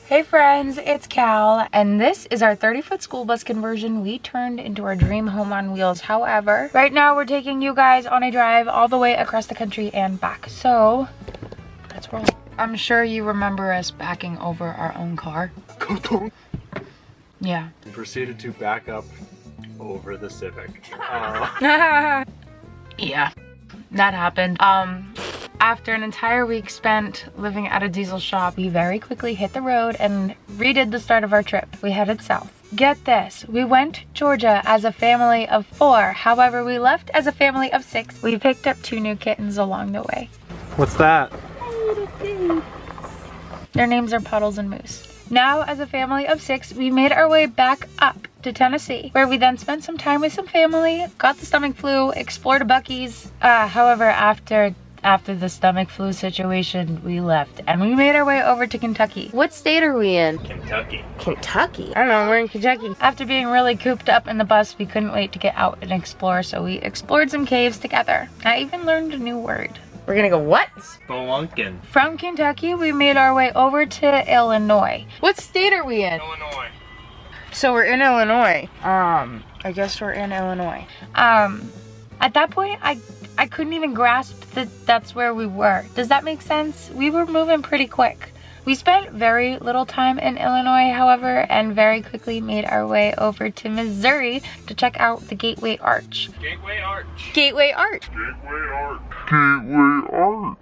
Hey friends, it's Cal, and this is our 30-foot school bus conversion we turned into our dream home on wheels. However, right now we're taking you guys on a drive all the way across the country and back. So, let's roll. I'm sure you remember us backing over our own car. Yeah. Proceeded to back up over the Civic. Yeah, that happened. After an entire week spent living at a diesel shop, we very quickly hit the road and redid the start of our trip. We headed south. Get this, we went to Georgia as a family of 4. However, we left as a family of 6. We picked up 2 new kittens along the way. What's that? Their names are Puddles and Moose. Now, as a family of 6, we made our way back up to Tennessee, where we then spent some time with some family, got the stomach flu, explored a Buc-ee's. However, after the stomach flu situation, we left and we made our way over to Kentucky. What state are we in? Kentucky. Kentucky? I don't know, we're in Kentucky. After being really cooped up in the bus, we couldn't wait to get out and explore, so we explored some caves together. I even learned a new word. We're gonna go what? Spelunking. From Kentucky, we made our way over to Illinois. What state are we in? Illinois. So we're in Illinois. I guess we're in Illinois. At that point, I couldn't even grasp that that's where we were. Does that make sense? We were moving pretty quick. We spent very little time in Illinois, however, and very quickly made our way over to Missouri to check out the Gateway Arch. Gateway Arch. Gateway Arch. Gateway Arch. Gateway Arch.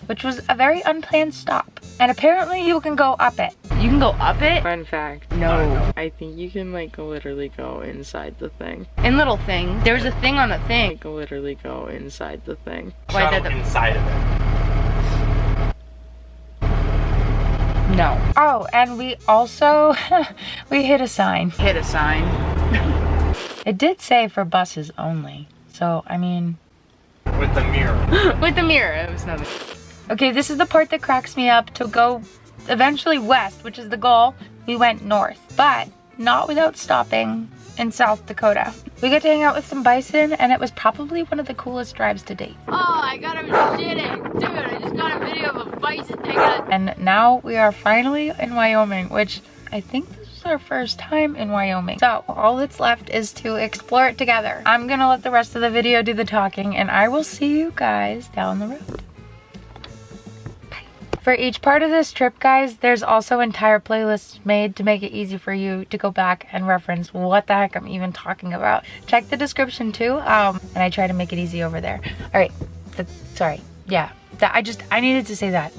Which was a very unplanned stop. And apparently you can go up it. You can go up it? Fun fact. No. I think you can like literally go inside the thing. In little thing. There's a thing on the thing. Like literally go inside the thing. Why Shuttle inside of it. No. Oh, and we also, we hit a sign. Hit a sign. It did say for buses only. So, I mean. With the mirror. With the mirror, it was nothing. Okay, this is the part that cracks me up. To go eventually west, which is the goal, we went north. But not without stopping in South Dakota. We got to hang out with some bison, and it was probably one of the coolest drives to date. Oh, I got him shitting. Dude, I just got a video of a bison taking a... And now we are finally in Wyoming, which I think this is our first time in Wyoming. So all that's left is to explore it together. I'm gonna let the rest of the video do the talking, and I will see you guys down the road. For each part of this trip, guys, there's also entire playlists made to make it easy for you to go back and reference what the heck I'm even talking about. Check the description too, and I try to make it easy over there. All right, sorry, yeah, I needed to say that.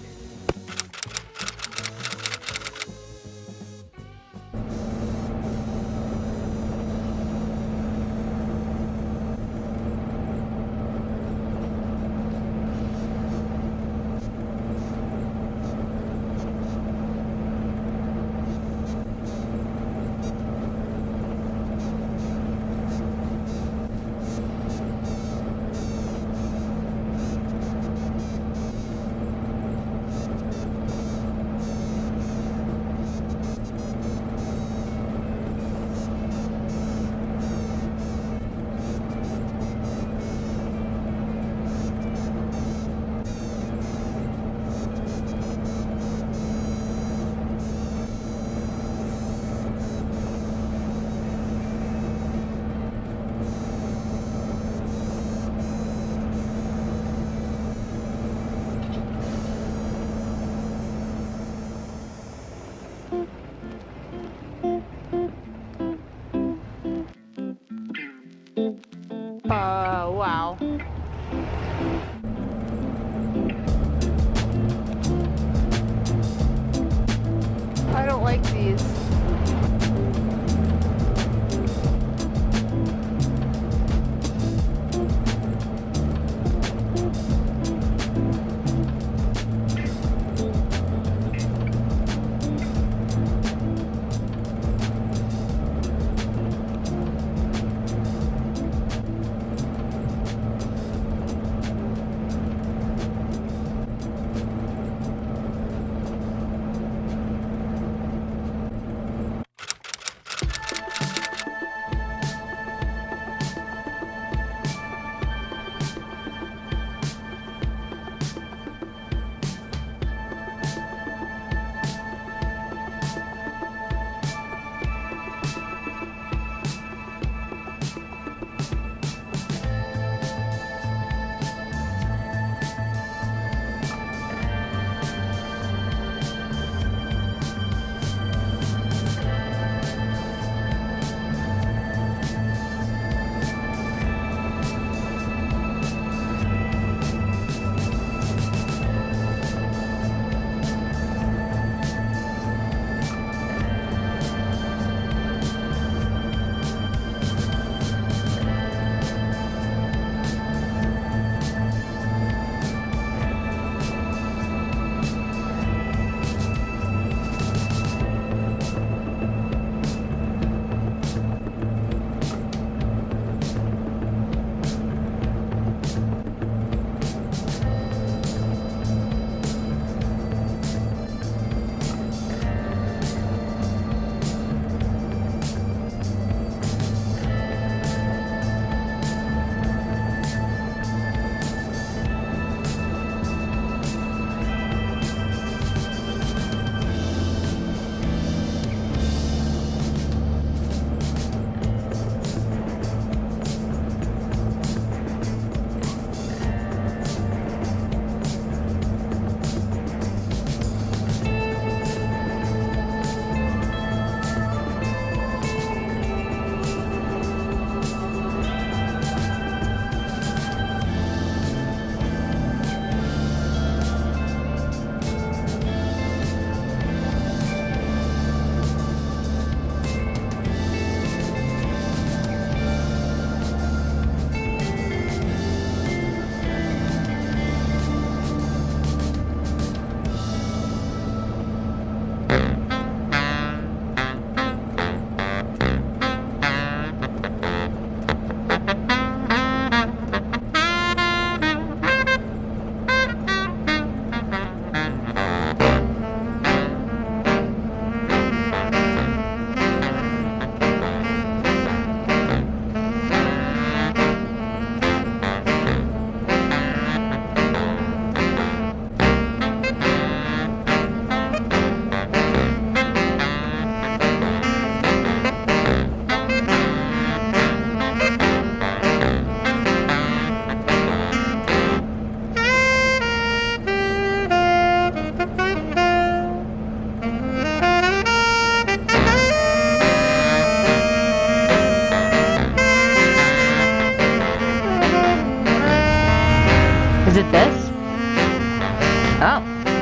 Oh,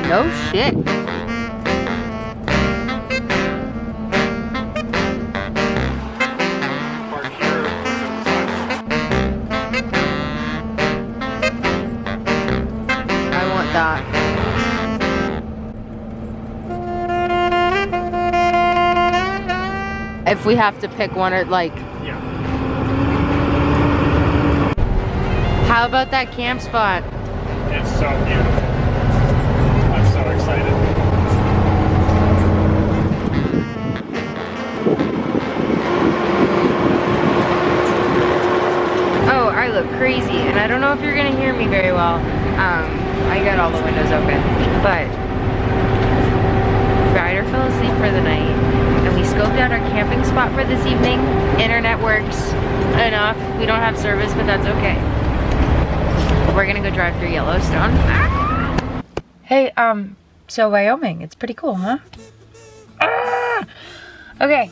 no shit. Park here. I want that. If we have to pick one or like, Yeah. how about that camp spot? It's so beautiful. I'm so excited. Oh, I look crazy, and I don't know if you're gonna hear me very well. I got all the windows open, but Ryder fell asleep for the night, and we scoped out our camping spot for this evening. Internet works enough. We don't have service, but that's okay. We're gonna go drive through Yellowstone. Ah! Hey, so Wyoming, it's pretty cool, huh? Ah! Okay,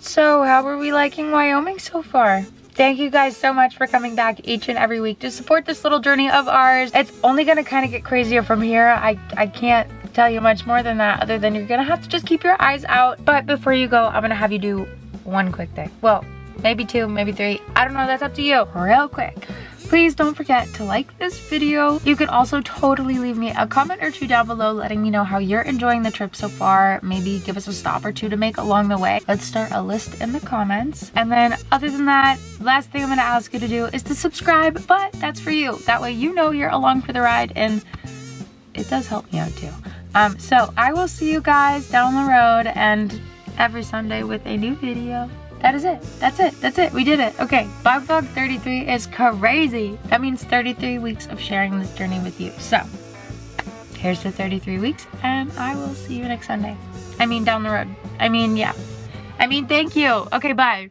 so how are we liking Wyoming so far? Thank you guys so much for coming back each and every week to support this little journey of ours. It's only gonna kind of get crazier from here. I can't tell you much more than that, other than you're gonna have to just keep your eyes out. But before you go, I'm gonna have you do one quick thing. Well, maybe two, maybe three. I don't know, that's up to you. Real quick. Please don't forget to like this video. You can also totally leave me a comment or two down below letting me know how you're enjoying the trip so far. Maybe give us a stop or two to make along the way. Let's start a list in the comments. And then other than that, last thing I'm gonna ask you to do is to subscribe, but that's for you. That way you know you're along for the ride, and it does help me out too. So I will see you guys down the road and every Sunday with a new video. That is it. That's it. That's it. We did it. Okay. Bog Vlog 33 is crazy. That means 33 weeks of sharing this journey with you. So here's the 33 weeks, and I will see you next Sunday. I mean, down the road. I mean, yeah. I mean, thank you. Okay, bye.